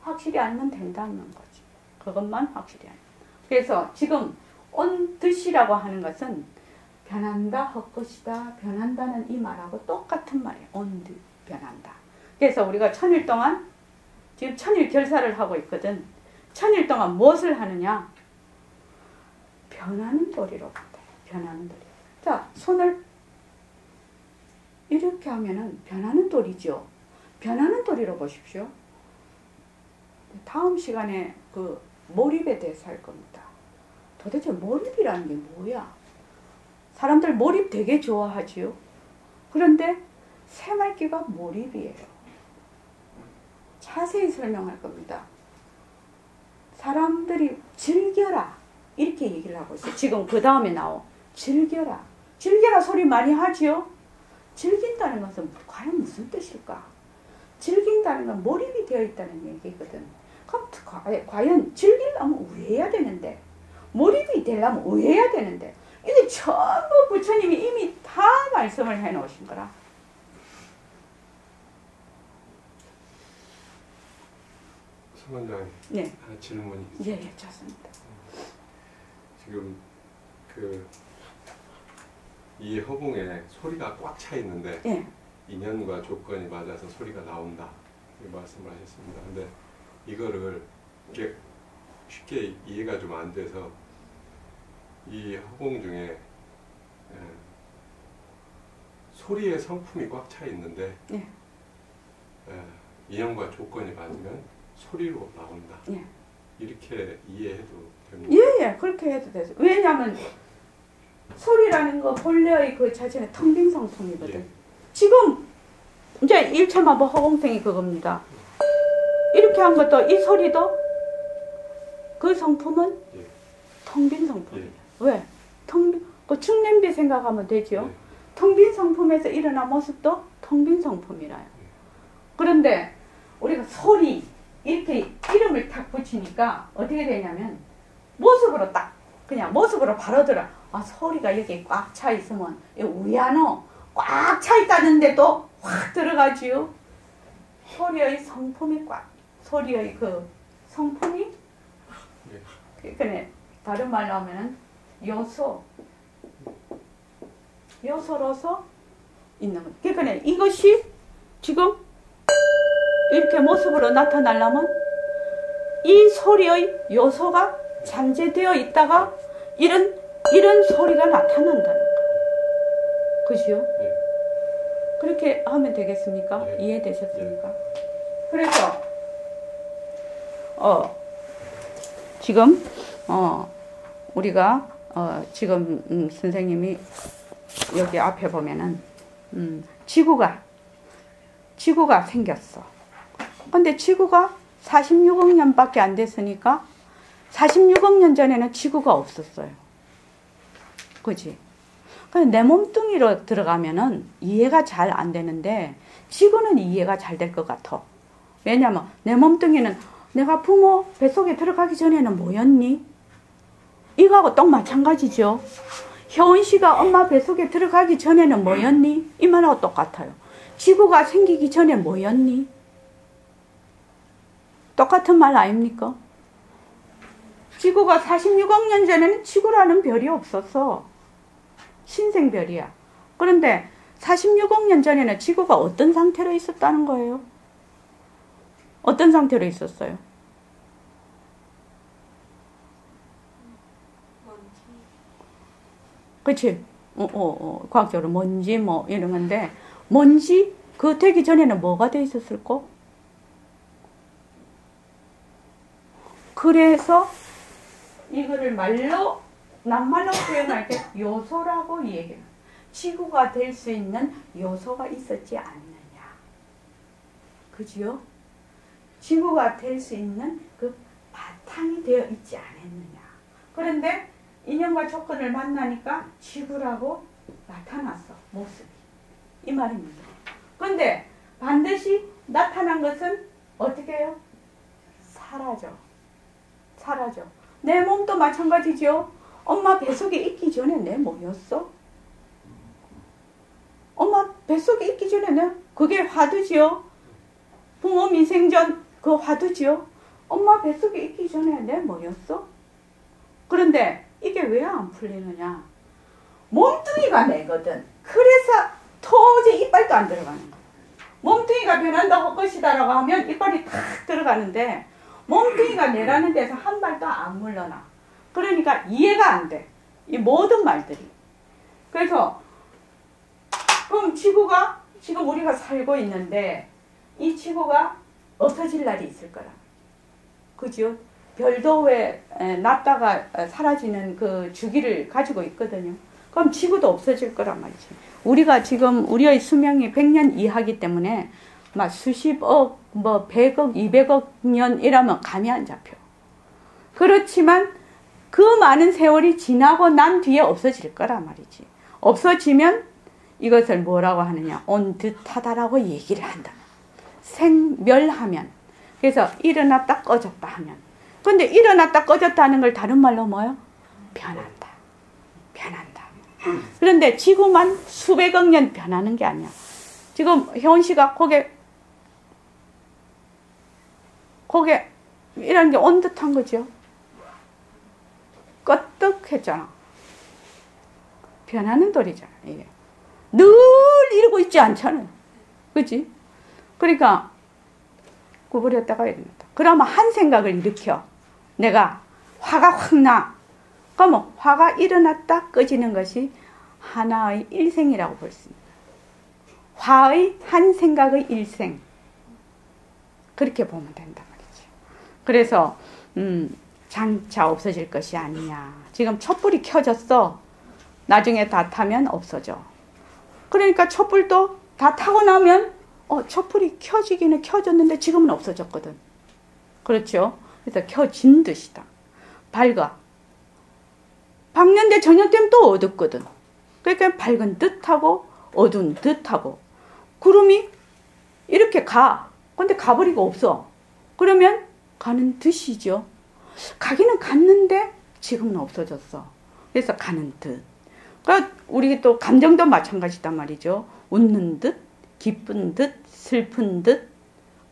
Speaker 1: 확실히 알면 된다는 거지. 그것만 확실히 알면. 그래서 지금 온뜻이라고 하는 것은 변한다 헛것이다 변한다는 이 말하고 똑같은 말이에요. 온뜻 변한다. 그래서 우리가 1000일 동안 지금 1000일 결사를 하고 있거든. 1000일 동안 무엇을 하느냐? 변하는 도리로 간다. 변하는 도리. 자, 손을 이렇게 하면은 변하는 도리죠. 변하는 도리로 보십시오. 다음 시간에 그 몰입에 대해서 할 겁니다. 도대체 몰입이라는 게 뭐야? 사람들 몰입 되게 좋아하지요. 그런데 새말기가 몰입이에요. 자세히 설명할 겁니다. 사람들이 즐겨라 이렇게 얘기를 하고 있어요. 지금 그 다음에 나온 즐겨라. 즐겨라 소리 많이 하지요. 즐긴다는 것은 과연 무슨 뜻일까? 즐긴다는 건 몰입이 되어 있다는 얘기거든. 그럼 과연 즐기려면 왜 해야 되는데? 몰입이 되려면 왜 해야 되는데? 이게 전부 부처님이 이미 다 말씀을 해놓으신 거라.
Speaker 2: 성원장님,
Speaker 1: 네.
Speaker 2: 하나 질문이 있어요.
Speaker 1: 예, 좋습니다.
Speaker 2: 지금 이 허공에 소리가 꽉 차 있는데
Speaker 1: 예.
Speaker 2: 인연과 조건이 맞아서 소리가 나온다 이 말씀을 하셨습니다. 근데 이거를 이렇게 쉽게 이해가 좀 안 돼서 이 허공 중에 소리의 성품이 꽉 차 있는데
Speaker 1: 예.
Speaker 2: 인연과 조건이 맞으면 소리로 나온다.
Speaker 1: 예.
Speaker 2: 이렇게 이해해도 됩니다.
Speaker 1: 예, 그렇게 해도 되죠. 왜냐하면 소리라는 거 본래의 그 자체는 텅 빈 성품이거든.
Speaker 2: 예.
Speaker 1: 지금 이제 1차마법 허공생이 그겁니다. 이렇게 한 것도 이 소리도 그 성품은
Speaker 2: 예.
Speaker 1: 텅 빈 성품이에요.
Speaker 2: 예.
Speaker 1: 왜? 그 축냄비 생각하면 되죠.
Speaker 2: 예.
Speaker 1: 텅 빈 성품에서 일어난 모습도 텅 빈 성품이라요. 그런데 우리가 소리 이렇게 이름을 탁 붙이니까 어떻게 되냐면 모습으로 딱 그냥 모습으로 바로 들어. 아, 소리가 여기 꽉 차 있으면 우야노 꽉 차 있다는데도 확 들어가지요. 소리의 성품이 소리의 그 성품이 그러니까 다른 말로 하면은 요소로서 있는 거. 그러니까 이것이 지금 이렇게 모습으로 나타나려면 이 소리의 요소가 잠재되어 있다가 이런 소리가 나타난다는 거예요. 그죠?
Speaker 2: 예.
Speaker 1: 그렇게 하면 되겠습니까?
Speaker 2: 예.
Speaker 1: 이해되셨습니까? 그래서 지금 우리가 지금 선생님이 여기 앞에 보면은 지구가 생겼어. 근데 지구가 46억 년밖에 안 됐으니까 46억 년 전에는 지구가 없었어요. 그지? 근데 내 몸뚱이로 들어가면은 이해가 잘 안 되는데 지구는 이해가 잘 될 것 같아. 왜냐면 내 몸뚱이는 내가 부모 뱃속에 들어가기 전에는 뭐였니? 이거하고 똑 마찬가지죠. 혜원 씨가 엄마 뱃속에 들어가기 전에는 뭐였니? 이 말하고 똑같아요. 지구가 생기기 전에 뭐였니? 똑같은 말 아닙니까? 지구가 46억 년 전에는 지구라는 별이 없었어. 신생별이야. 그런데 46억 년 전에는 지구가 어떤 상태로 있었다는 거예요? 어떤 상태로 있었어요? 그치? 과학적으로 먼지 뭐 이런 건데, 먼지 그 되기 전에는 뭐가 돼 있었을까? 그래서 이거를 낱말로 표현할 때 요소라고 얘기해요. 지구가 될 수 있는 요소가 있었지 않느냐. 그지요? 지구가 될 수 있는 그 바탕이 되어 있지 않았느냐. 그런데 인연과 조건을 만나니까 지구라고 나타났어. 모습이. 이 말입니다. 그런데 반드시 나타난 것은 어떻게 해요? 사라져. 내 몸도 마찬가지죠. 엄마 뱃속에 있기 전에 내 뭐였어? 엄마 뱃속에 있기 전에 그게 화두지요. 부모 미생전 그 화두지요. 엄마 뱃속에 있기 전에 내 뭐였어? 그런데 이게 왜 안 풀리느냐? 몸뚱이가 내거든. 그래서 도저히 이빨도 안 들어가는 거야. 몸뚱이가 변한다고 것이다라고 하면 이빨이 탁 들어가는데 몸뚱이가 내라는 데서 한 발도 안 물러나. 그러니까 이해가 안 돼. 이 모든 말들이. 그래서 그럼 지구가 지금 우리가 살고 있는데 이 지구가 없어질 날이 있을 거라. 그죠? 별도 왜 났다가 사라지는 그 주기를 가지고 있거든요. 그럼 지구도 없어질 거란 말이지. 우리가 지금 우리의 수명이 100년 이하기 때문에 막 수십억, 뭐 100억, 200억 년이라면 감이 안 잡혀. 그렇지만 그 많은 세월이 지나고 난 뒤에 없어질 거란 말이지. 없어지면 이것을 뭐라고 하느냐? 온 듯하다라고 얘기를 한다. 생멸하면. 그래서 일어났다 꺼졌다 하면. 근데 일어났다 꺼졌다 하는 걸 다른 말로 뭐요? 변한다. 그런데 지구만 수백억 년 변하는 게 아니야. 지금 혜원 씨가 고개 이런 게 온 듯한 거죠. 껐득했잖아. 변하는 돌이잖아, 이게. 늘 이러고 있지 않잖아요. 그치? 그러니까, 구부렸다가 일어났다. 그러면 한 생각을 일으켜. 내가 화가 확 나. 그러면 화가 일어났다 꺼지는 것이 하나의 일생이라고 볼 수 있습니다. 화의 한 생각의 일생. 그렇게 보면 된단 말이죠. 그래서, 장차 없어질 것이 아니냐. 지금 촛불이 켜졌어. 나중에 다 타면 없어져. 그러니까 촛불도 다 타고 나면 촛불이 켜지기는 켜졌는데 지금은 없어졌거든. 그렇죠? 그래서 켜진 듯이다. 밝아. 밝는데 저녁 되면 또 어둡거든. 그러니까 밝은 듯하고 어두운 듯하고 구름이 이렇게 가. 근데 가버리고 없어. 그러면 가는 듯이죠. 가기는 갔는데 지금은 없어졌어. 그래서 가는 듯. 그러니까 우리 또 감정도 마찬가지단 말이죠. 웃는 듯, 기쁜 듯, 슬픈 듯,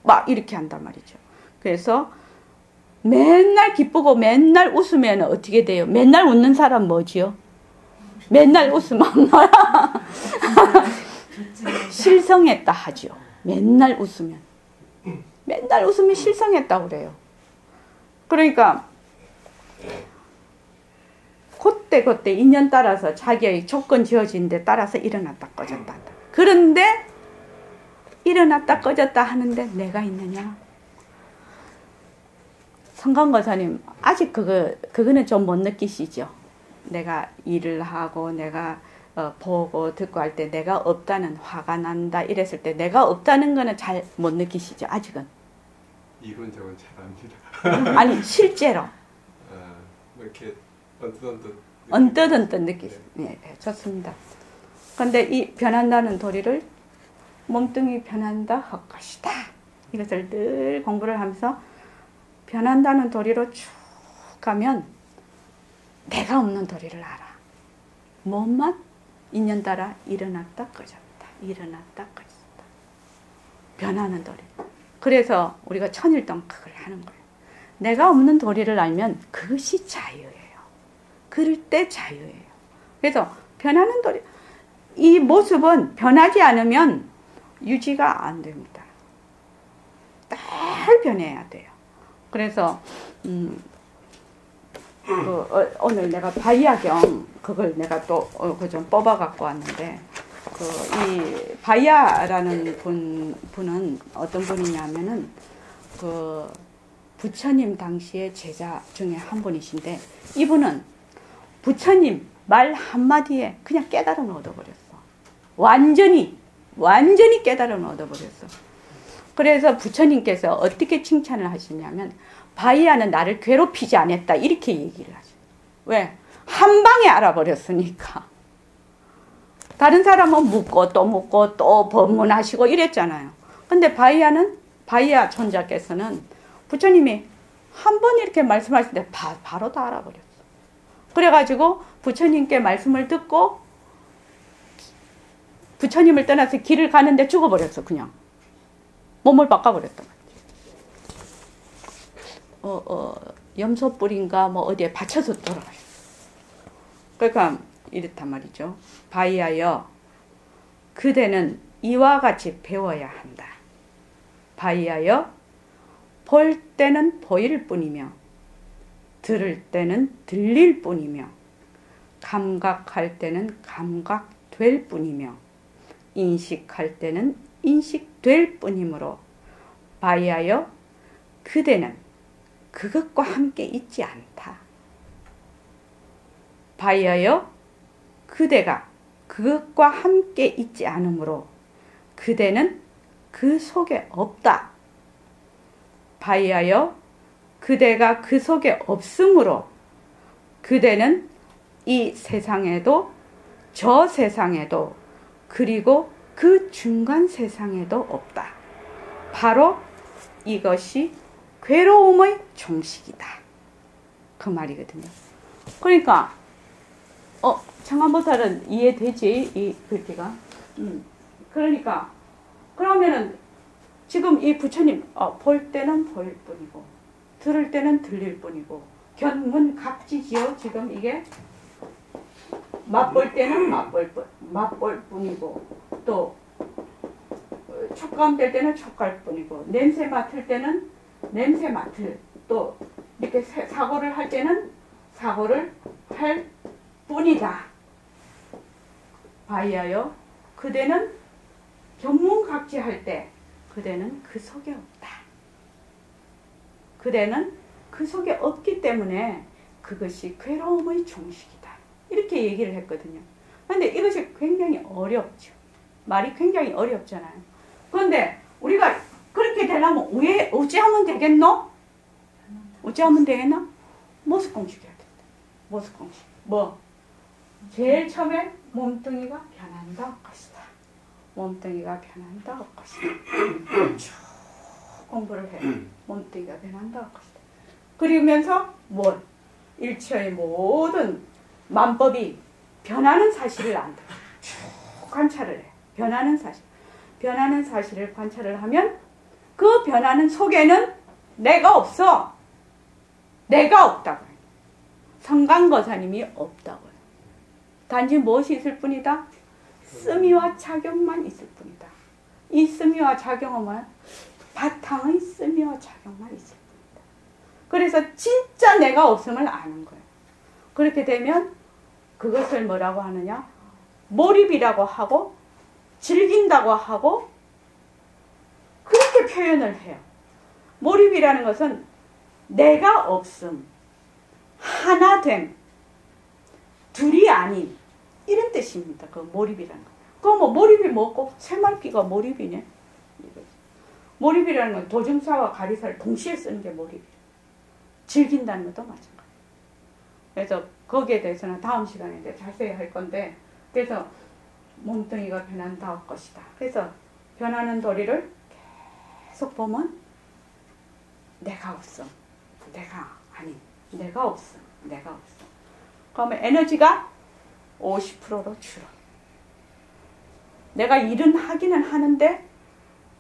Speaker 1: 막 이렇게 한단 말이죠. 그래서 맨날 기쁘고 맨날 웃으면 어떻게 돼요? 맨날 웃는 사람 뭐지요? 맨날 웃으면 뭐야? 실성했다 하죠. 맨날 웃으면. 맨날 웃으면 실성했다고 그래요. 그러니까 그때 인연 따라서 자기의 조건 지어진 데 따라서 일어났다 꺼졌다 한다. 그런데 일어났다 꺼졌다 하는데 내가 있느냐? 성강거사님 아직 그거는 좀 못 느끼시죠? 내가 일을 하고 내가 보고 듣고 할 때 내가 없다는 화가 난다 이랬을 때 내가 없다는 거는 잘 못 느끼시죠? 아직은.
Speaker 2: 이론적은 잘합니다.
Speaker 1: 아니 실제로.
Speaker 2: 뭐 이렇게 언뜻
Speaker 1: 언뜻 느끼시. 네, 좋습니다. 근데 이 변한다는 도리를 몸뚱이 변한다 헛것이다. 이것을 늘 공부를 하면서 변한다는 도리로 쭉 가면 내가 없는 도리를 알아. 몸만 인연 따라 일어났다 꺼졌다. 일어났다 꺼졌다. 변하는 도리. 그래서 우리가 천일동 그걸 하는 거예요. 내가 없는 도리를 알면 그것이 자유예요. 그럴 때 자유예요. 그래서 변하는 도리. 이 모습은 변하지 않으면 유지가 안 됩니다. 늘 변해야 돼요. 그래서 오늘 내가 바이아경 그걸 내가 또 그 좀 뽑아 갖고 왔는데 이 바이아라는 분은 어떤 분이냐면은 부처님 당시의 제자 중에 한 분이신데 이분은 부처님 말 한마디에 그냥 깨달음을 얻어버렸어. 완전히 깨달음을 얻어버렸어. 그래서 부처님께서 어떻게 칭찬을 하시냐면 바이아는 나를 괴롭히지 않았다 이렇게 얘기를 하죠. 왜? 한 방에 알아버렸으니까. 다른 사람은 묻고 또 법문하시고 이랬잖아요. 근데 바이아 천자께서는 부처님이 한 번 이렇게 말씀하실 때 바로 다 알아버렸어. 그래가지고 부처님께 말씀을 듣고 부처님을 떠나서 길을 가는데 죽어버렸어. 그냥 몸을 바꿔버렸단 말이야. 염소뿔인가 뭐 어디에 받쳐서 돌아가셨어. 그러니까 이렇단 말이죠. 바이아여, 그대는 이와 같이 배워야 한다. 바이아여, 볼 때는 보일 뿐이며 들을 때는 들릴 뿐이며 감각할 때는 감각될 뿐이며 인식할 때는 인식될 뿐이므로 바이아여, 그대는 그것과 함께 있지 않다. 바이아여, 그대가 그것과 함께 있지 않으므로 그대는 그 속에 없다. 바이아여, 그대가 그 속에 없으므로 그대는 이 세상에도 저 세상에도 그리고 그 중간 세상에도 없다. 바로 이것이 괴로움의 종식이다. 그 말이거든요. 그러니까 청안보살은 이해되지? 이 글귀가. 그러니까 그러면은 지금 이 부처님 볼 때는 보일 뿐이고 들을 때는 들릴 뿐이고 견문각지지요. 지금 이게 맛볼 때는 맛볼 뿐이고 또 촉감 될 때는 촉갈 뿐이고 냄새 맡을 때는 냄새 맡을 또 이렇게 사고를 할 때는 사고를 할 뿐이다. 바이아여, 그대는 견문각지할 때 그대는 그 속에 없다. 그대는 그 속에 없기 때문에 그것이 괴로움의 종식이다. 이렇게 얘기를 했거든요. 그런데 이것이 굉장히 어렵죠. 말이 굉장히 어렵잖아요. 그런데 우리가 그렇게 되려면 어찌하면 되겠노? 어찌하면 되겠나? 모습공식 해야 된다. 모습공식. 뭐? 제일 처음에 몸뚱이가 변한다 것이다. 몸뚱이가 변한다 것이다. 쭉 공부를 해. 몸뚱이가 변한다 것이다. 그러면서 뭘? 일체의 모든 만법이 변하는 사실을 안다. 쭉 관찰을 해. 변하는 사실. 변하는 사실을 관찰을 하면 그 변하는 속에는 내가 없어. 내가 없다고요. 성강거사님이 없다고요. 단지 무엇이 있을 뿐이다? 쓰미와 작용만 있을 뿐이다. 이 쓰미와 작용은 뭐야? 바탕의 쓰미와 작용만 있을 뿐이다. 그래서 진짜 내가 없음을 아는 거예요. 그렇게 되면 그것을 뭐라고 하느냐? 몰입이라고 하고 즐긴다고 하고 그렇게 표현을 해요. 몰입이라는 것은 내가 없음, 하나됨, 둘이 아닌 이런 뜻입니다. 그 몰입이라는 거. 그 뭐 몰입이 뭐고 새말귀가 몰입이네. 몰입이라는 건 도정사와 가리사를 동시에 쓰는 게 몰입이에요. 즐긴다는 것도 마찬가지예요. 그래서 거기에 대해서는 다음 시간에 이제 자세히 할 건데, 그래서 몸뚱이가 변한다 할 것이다. 그래서 변하는 도리를 계속 보면 내가 없어. 내가 아니. 내가 없어. 내가 없어. 그러면 에너지가 50%로 줄어. 내가 일은 하기는 하는데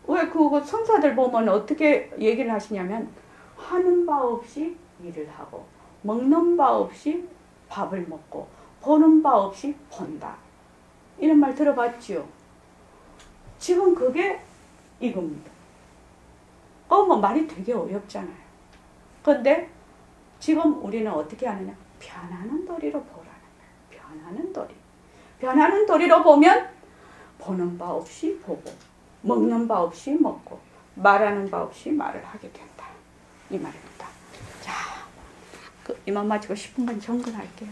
Speaker 1: 왜 그 성사들 보면 어떻게 얘기를 하시냐면 하는 바 없이 일을 하고 먹는 바 없이 밥을 먹고 보는 바 없이 본다. 이런 말 들어봤지요? 지금 그게 이겁니다. 뭐 말이 되게 어렵잖아요. 그런데 지금 우리는 어떻게 하느냐? 변하는 도리로 보라는 거예요. 변하는 도리. 변하는 도리로 보면 보는 바 없이 보고 먹는 바 없이 먹고 말하는 바 없이 말을 하게 된다. 이 말입니다. 자, 이만 마치고 10분간 정근할게요.